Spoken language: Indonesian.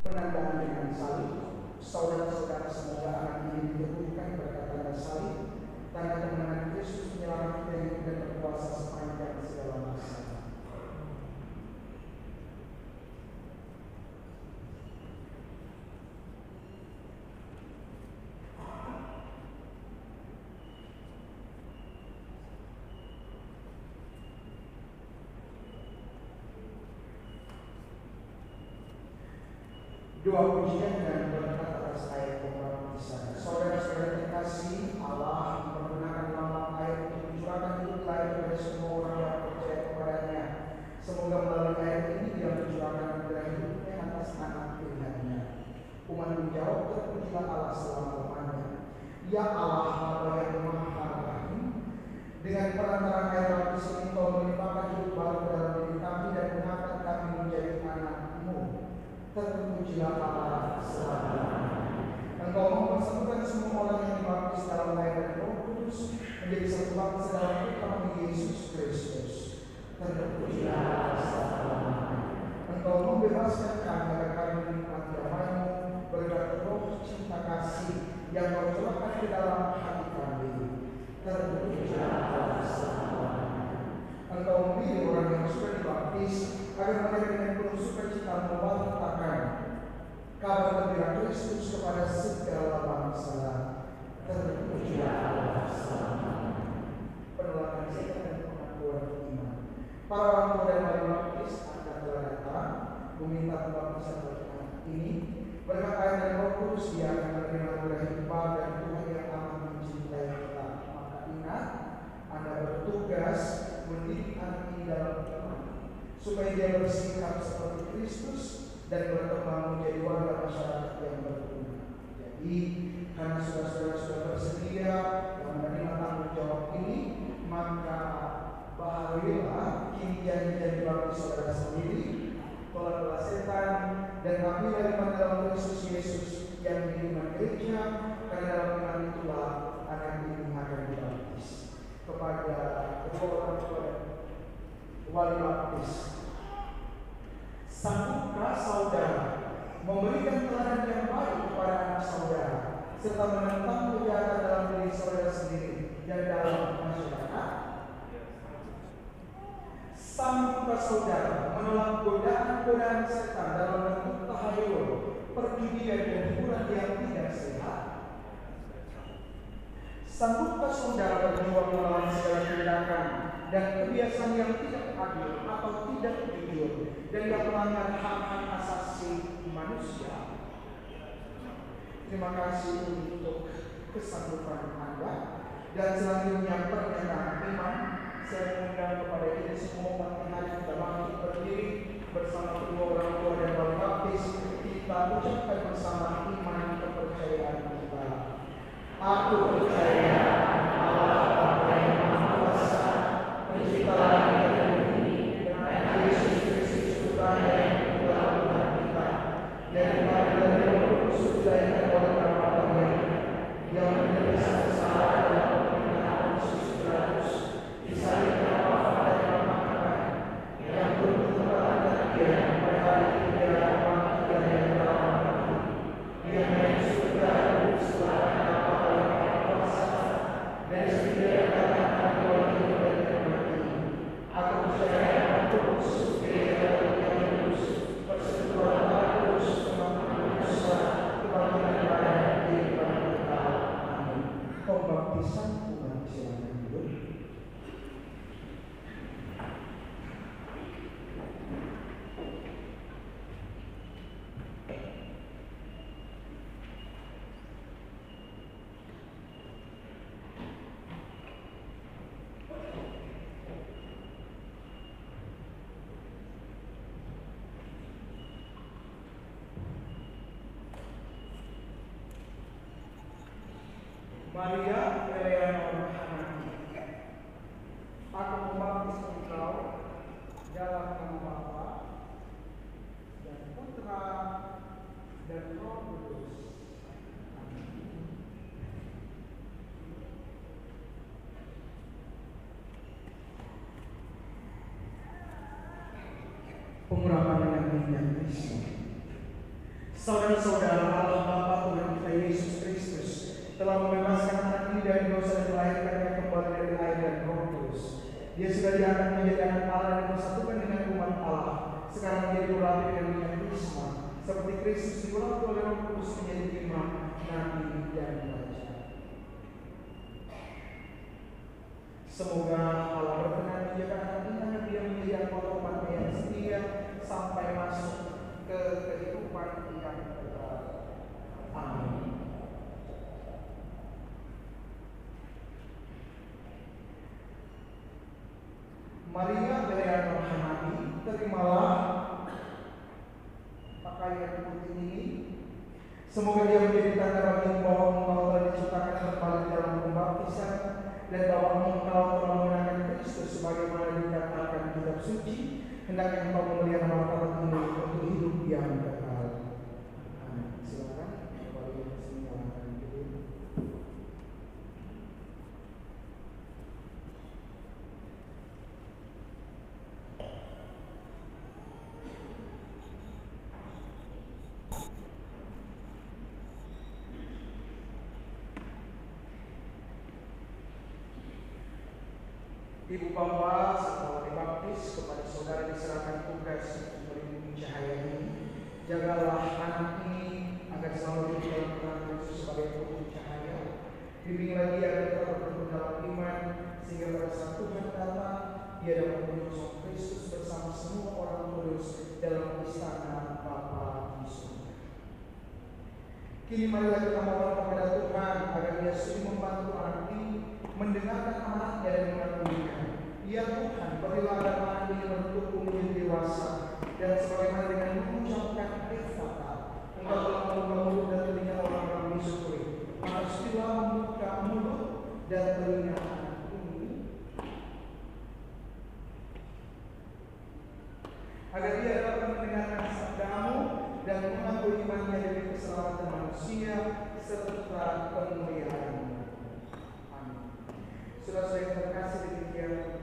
penandaan dengan salib. Saudara-saudara, semoga anak ini diteguhkan berkat tanda salib, tanda kemenangan Kristus menyelamat kita yang tidak berkuasa sepanjang segala masa. Doa pujian dan berkat atas air pembaptisan. Saudara-saudara terkasih, Allah menggunakan lambang air untuk mencurahkan hidup lain kepada semua orang yang percaya kepadanya. Semoga melalui air ini Dia mencurahkan anugerah hidupnya atas anak pilihannya. Umat menjawab, terpujilah Allah selama-lamanya. Ya Allah, Bapa yang Maha Rahim, dengan perantaraan air baptis ini Kau melimpahkan hidup baru dalam diri kami dan mengangkat kami menjadi anak-Mu. Terpujilah Allah selama-lamanya. Engkau mempersatukan semua orang yang dibaptis dalam air dan Roh Kudus menjadi satu bangsa dalam Putra Yesus Kristus. Terpujilah Allah selama-lamanya. Engkau membebaskan kami agar kami menikmati damai-Mu berkat roh cinta kasih yang Kau curahkan ke dalam hati kami. Terpujilah Allah selama-lamanya. Engkau memilih orang yang sudah dibaptis agar mereka dengan penuh sukacita mewartakan kabar gembira Kristus kepada segala bangsa. Terpujilah Allah selama-lamanya. Penolakan setan dan pengakuan iman. Para orang tua dan wali baptis akan telah datang meminta pembaptisan bagi anak ini. Berkat air dan Roh Kudus Dia akan menerima anugerah hidup baru dan Tuhan yang amat mencintai kita. Maka ingat, Anda bertugas mendidik anak ini dalam iman, supaya dia bersikap seperti Kristus dan berkembang menjadi warga masyarakat yang berguna. Jadi, karena saudara-saudara sudah bersedia menerima tanggung jawab ini, maka bahagialah kini janji-janji baptis saudara sendiri, tolaklah setan, dan ambillah iman dalam Kristus Yesus yang diiman gereja, karena dalam iman itulah anak ini akan dibaptis. Kepada kedua orang tua dan wali baptis, sanggupkah saudara memberikan teladan yang baik kepada anak saudara, serta menentang kejahatan dalam diri saudara sendiri dan dalam masyarakat? Sanggupkah saudara menolak godaan-godaan setan dalam bentuk tahayul, perjudian dan hiburan yang tidak sehat? Sanggupkah saudara berjuang melawan segala tindakan dan kebiasaan yang tidak adil atau tidak jujur dan yang melanggar hak-hak asasi manusia? Terima kasih untuk kesanggupan Anda. Dan selanjutnya pernyataan iman. Saya mengundang kepada kita semua umat Tuhan yang kita bangkit berdiri bersama kedua orang tua dan wali baptis. Kita ucapkan bersama iman kepercayaan kita. Aku percaya Allah Bapa yang Maha Kuasa, Pencipta langit dan bumi, dan Yesus Kristus Putranya yang telah Tuhan kita, yang dipanggil dari Roh Kudus dilahirkan oleh Bapa-Nya, yang menderita kesalahan dalam pemerintahan Yesus Kristus, disalibkan wafat dan dimakamkan, yang bertumbuh dia pada hari ketiga bangkit dari yang telah mati, yang naik surga dan setelah dan sendiri katakan Tuhan hidup dan mati. Aku percaya Kristus, Gereja yang kudus, persekutuan darah kudus, kemampuan dosa, kebangkitan badan, kehidupan kekal. Amin. Pembaptisan umat silakan duduk. Maria Eleanor Hanaki, aku membaptis engkau dalam nama Bapa dan Putra dan Roh Kudus. Amin. Pengurapan dengan minyak Kristus. Saudara-saudara, Allah Bapa Tuhan kita Yesus Kristus telah membebaskan anak ini dari dosa dan melahirkannya kembali dari air dan Roh Kudus. Dia sudah diangkat menjadi anak Allah dan bersatukan dengan umat Allah. Sekarang menjadi urapi dengan minyak krisma, seperti Kristus diurapi oleh Roh Kudus menjadi imam, nabi dan raja. Semoga Allah berkenan menjaga anak ini agar dia menjadi anggota umatnya yang setia sampai masuk ke kehidupan yang kekal. Amin. Maria yang terhormati, terimalah pakaian putih ini. Semoga dia menjadi tanda bagi bahwa engkau telah diciptakan kembali dalam pembaptisan dan bahwa engkau telah mengenalkan Kristus sebagaimana dikatakan di kitab suci. Hendaknya engkau memelihara martabat ini untuk hidup yang kekal. Amin. Silakan. Ibu Bapa setelah dibaptis, kepada saudara diserahkan tugas untuk melindungi cahaya ini. Jagalah anak ini agar selalu hidup dalam terang Kristus sebagai putri cahaya. Bimbinglah dia agar tetap bertumbuh dalam iman, sehingga pada saat Tuhan datang dia dapat menyongsong Kristus bersama semua orang kudus dalam istana Bapa di surga. Kini marilah kita mohon kepada Tuhan agar dia sudi membantu anak ini mendengarkan amanatnya dan mengakuinya. Ya Tuhan, berilah anak ini bertumbuh menjadi dewasa, dan sebagaimana dengan mengucapkan Efata, engkau telah membuka mulut dan telinga orang-orang disyukuri. Maka sudilah membuka mulut dan telinga anak ini, agar dia dapat mendengarkan sabdamu dan mengakui imannya demi keselamatan manusia serta kemuliaan. Amin. Saudara-saudara yang terkasih, demikian